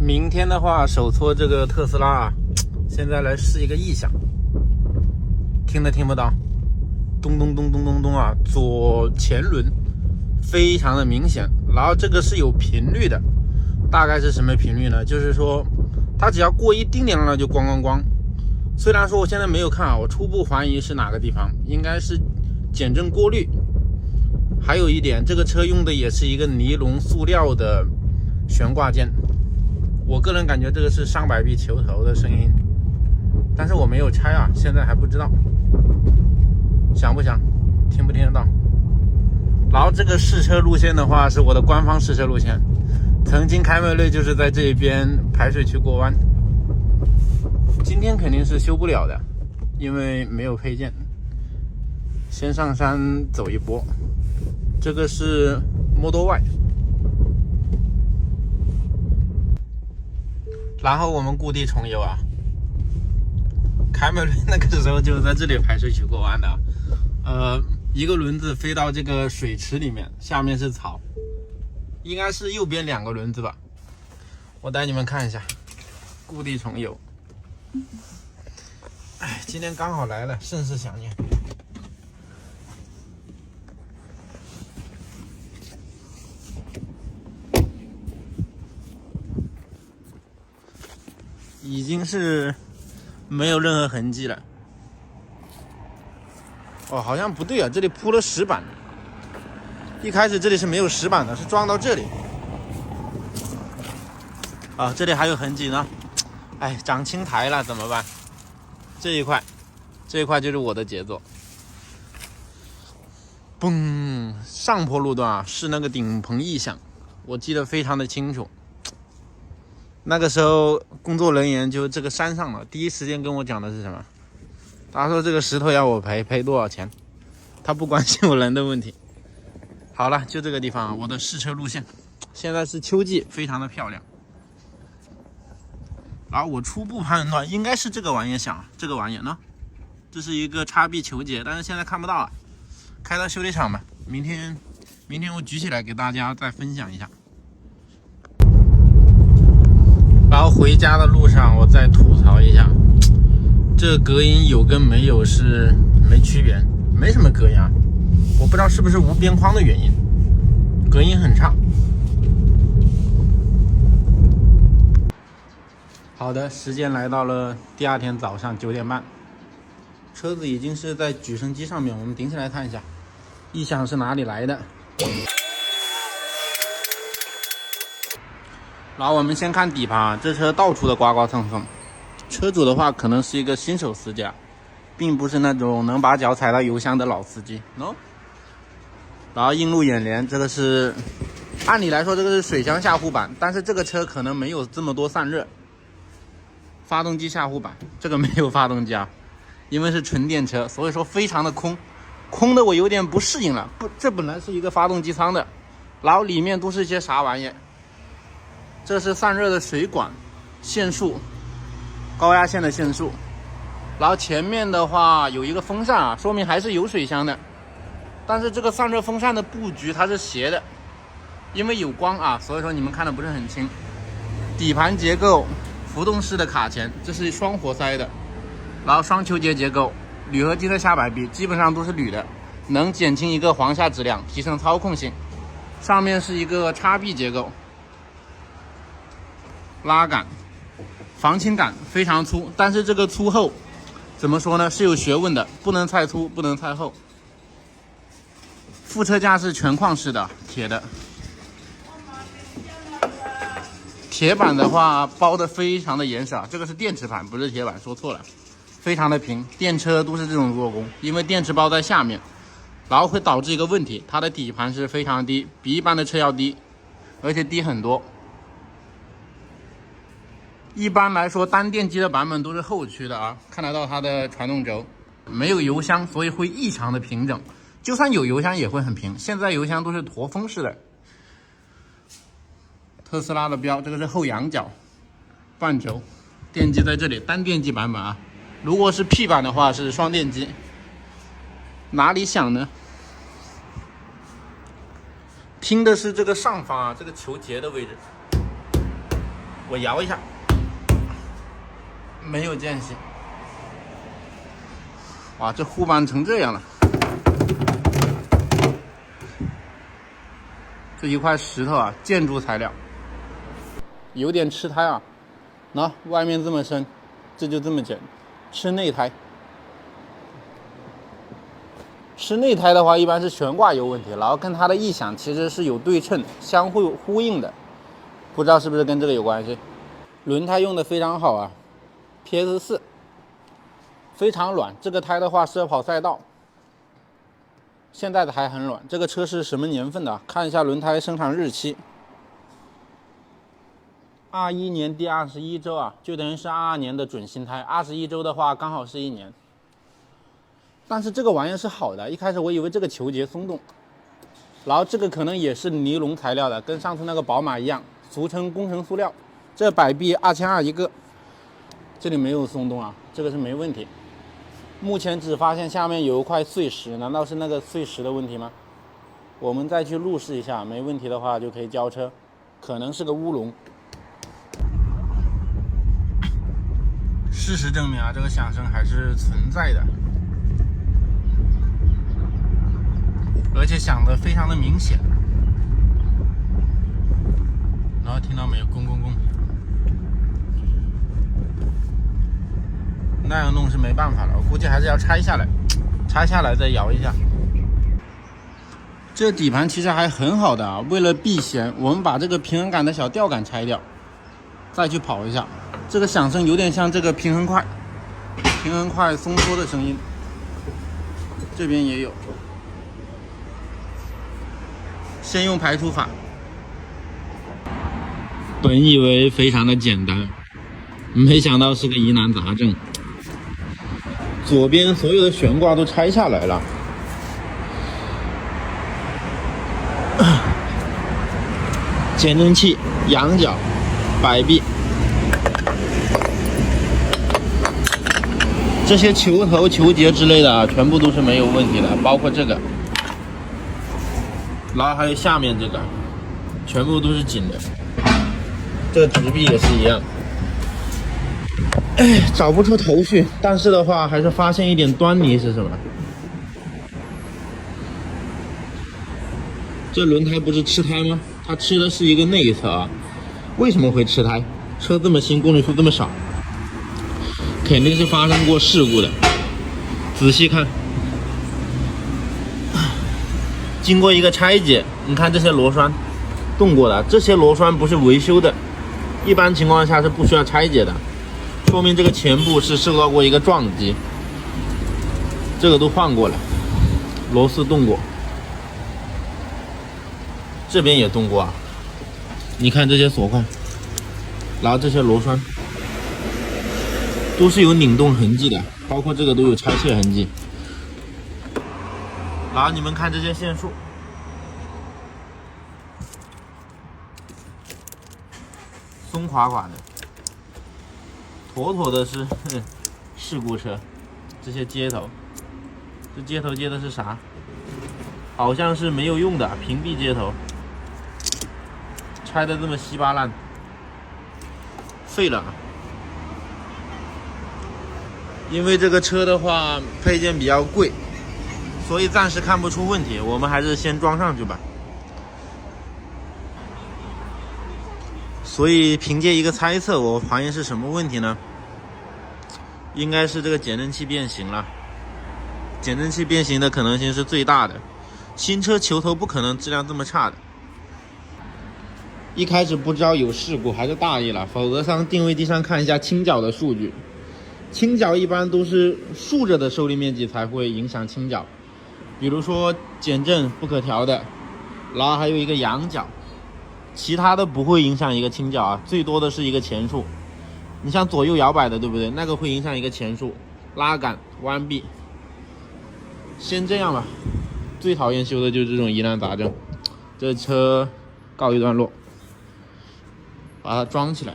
明天的话，手搓这个特斯拉啊，现在来试一个异响，听不到？咚咚咚咚咚咚啊，左前轮非常的明显，然后这个是有频率的，大概是什么频率呢？就是说它只要过一丁点了就咣咣咣。虽然说我现在没有看啊，我初步怀疑是哪个地方，应该是减震过滤。还有一点，这个车用的也是一个尼龙塑料的悬挂件，我个人感觉这个是上百臂球头的声音，但是我没有拆啊，现在还不知道响不响，听不听得到。然后这个试车路线的话是我的官方试车路线，曾经凯美瑞就是在这边排水区过弯，今天肯定是修不了的，因为没有配件，先上山走一波。这个是 Model Y， 然后我们故地重游啊，凯美瑞那个时候就在这里排水区过弯的，一个轮子飞到这个水池里面，下面是草，应该是右边2个轮子吧，我带你们看一下，故地重游。哎，今天刚好来了，甚是想念。已经是没有任何痕迹了。哦，好像不对啊，这里铺了石板。一开始这里是没有石板的，是装到这里。啊，这里还有痕迹呢。哎，长青苔了怎么办？这一块就是我的杰作。嘣，上坡路段啊，是那个顶棚异响，我记得非常的清楚。那个时候工作人员就这个山上了，第一时间跟我讲的是什么？他说这个石头要我赔多少钱，他不关心我人的问题。好了，就这个地方啊，我的试车路线。现在是秋季，非常的漂亮。然后我初步判断应该是这个玩意响，这个玩意呢，这是一个叉臂球节，但是现在看不到啊。开到修理厂吧，明天我举起来给大家再分享一下。然后回家的路上，我再吐槽一下，这隔音有跟没有是没区别，没什么隔音啊。我不知道是不是无边框的原因，隔音很差。好的，时间来到了第2天早上9点半，车子已经是在举升机上面，我们顶起来看一下，异响是哪里来的。然后我们先看底盘啊，这车到处的刮刮蹭蹭，车主的话可能是一个新手司机啊，并不是那种能把脚踩到油箱的老司机喏。然后映入眼帘，这个是按理来说这个是水箱下护板，但是这个车可能没有这么多散热。发动机下护板，这个没有发动机啊，因为是纯电车，所以说非常的空的我有点不适应了。不，这本来是一个发动机舱的，然后里面都是一些啥玩意？这是散热的水管、线束、高压线的线束，然后前面的话有一个风扇啊，说明还是有水箱的。但是这个散热风扇的布局它是斜的，因为有光啊，所以说你们看的不是很清。底盘结构，浮动式的卡钳，这是双活塞的，然后双球节结构，铝合金的下摆臂基本上都是铝的，能减轻一个簧下质量，提升操控性。上面是一个叉臂结构。拉杆，防倾杆非常粗，但是这个粗厚怎么说呢？是有学问的，不能太粗，不能太厚。副车架是全框式的，铁的。铁板的话包的非常的严实啊，这个是电池盘，不是铁板，说错了，非常的平。电车都是这种做工，因为电池包在下面，然后会导致一个问题，它的底盘是非常低，比一般的车要低，而且低很多。一般来说，单电机的版本都是后驱的啊，看得到它的传动轴，没有油箱，所以会异常的平整。就算有油箱也会很平，现在油箱都是驼峰式的。特斯拉的标，这个是后仰角，半轴，电机在这里，单电机版本啊。如果是 P 版的话是双电机。哪里响呢？听的是这个上方啊，这个球节的位置。我摇一下，没有间隙。哇，这护板成这样了。这一块石头啊，建筑材料，有点吃胎啊。那外面这么深，这就这么剪，吃内胎。吃内胎的话，一般是悬挂有问题，然后跟它的异响其实是有对称、相互呼应的，不知道是不是跟这个有关系。轮胎用的非常好啊 ，PS4， 非常软。这个胎的话适合跑赛道。现在的还很软，这个车是什么年份的？看一下轮胎生产日期，21年第21周啊，就等于是22年的准新胎。21周的话，刚好是1年。但是这个玩意是好的，一开始我以为这个球节松动，然后这个可能也是尼龙材料的，跟上次那个宝马一样，俗称工程塑料。这摆臂2200一个，这里没有松动啊，这个是没问题。目前只发现下面有一块碎石，难道是那个碎石的问题吗？我们再去路试一下，没问题的话就可以交车，可能是个乌龙。事实证明啊，这个响声还是存在的，而且响得非常的明显。然后听到没有？咣咣咣。那样弄是没办法了，我估计还是要拆下来，拆下来再摇一下。这底盘其实还很好的啊，为了避嫌，我们把这个平衡杆的小吊杆拆掉，再去跑一下。这个响声有点像这个平衡块松脱的声音。这边也有。先用排除法。本以为非常的简单，没想到是个疑难杂症。左边所有的悬挂都拆下来了，减震器、仰角、摆臂，这些球头、球节之类的啊，全部都是没有问题的，包括这个，然后还有下面这个，全部都是紧的。这个直臂也是一样。哎，找不出头绪，但是的话还是发现一点端倪是什么？这轮胎不是吃胎吗？它吃的是一个内侧啊，为什么会吃胎？车这么新，公里数这么少，肯定是发生过事故的。仔细看，经过一个拆解，你看这些螺栓动过的，这些螺栓不是维修的，一般情况下是不需要拆解的。说明这个前部是受到过一个撞击，这个都换过了，螺丝动过，这边也动过啊。你看这些锁块，然后这些螺栓都是有拧动痕迹的，包括这个都有拆卸痕迹。然后你们看这些线束，松垮垮的。妥妥的是事故车。这些接头，这接头接的是啥？好像是没有用的屏蔽接头，拆的这么稀巴烂，废了。因为这个车的话配件比较贵，所以暂时看不出问题，我们还是先装上去吧。所以凭借一个猜测，我怀疑是什么问题呢？应该是这个减震器变形了。减震器变形的可能性是最大的。新车球头不可能质量这么差的。一开始不知道有事故，还是大意了，否则上定位机上看一下倾角的数据。倾角一般都是竖着的受力面积才会影响倾角，比如说减震不可调的，然后还有一个仰角。其他的不会影响一个倾角啊，最多的是一个前束。你像左右摇摆的，对不对？那个会影响一个前束，拉杆、弯臂。先这样吧，最讨厌修的就是这种疑难杂症。这车告一段落，把它装起来。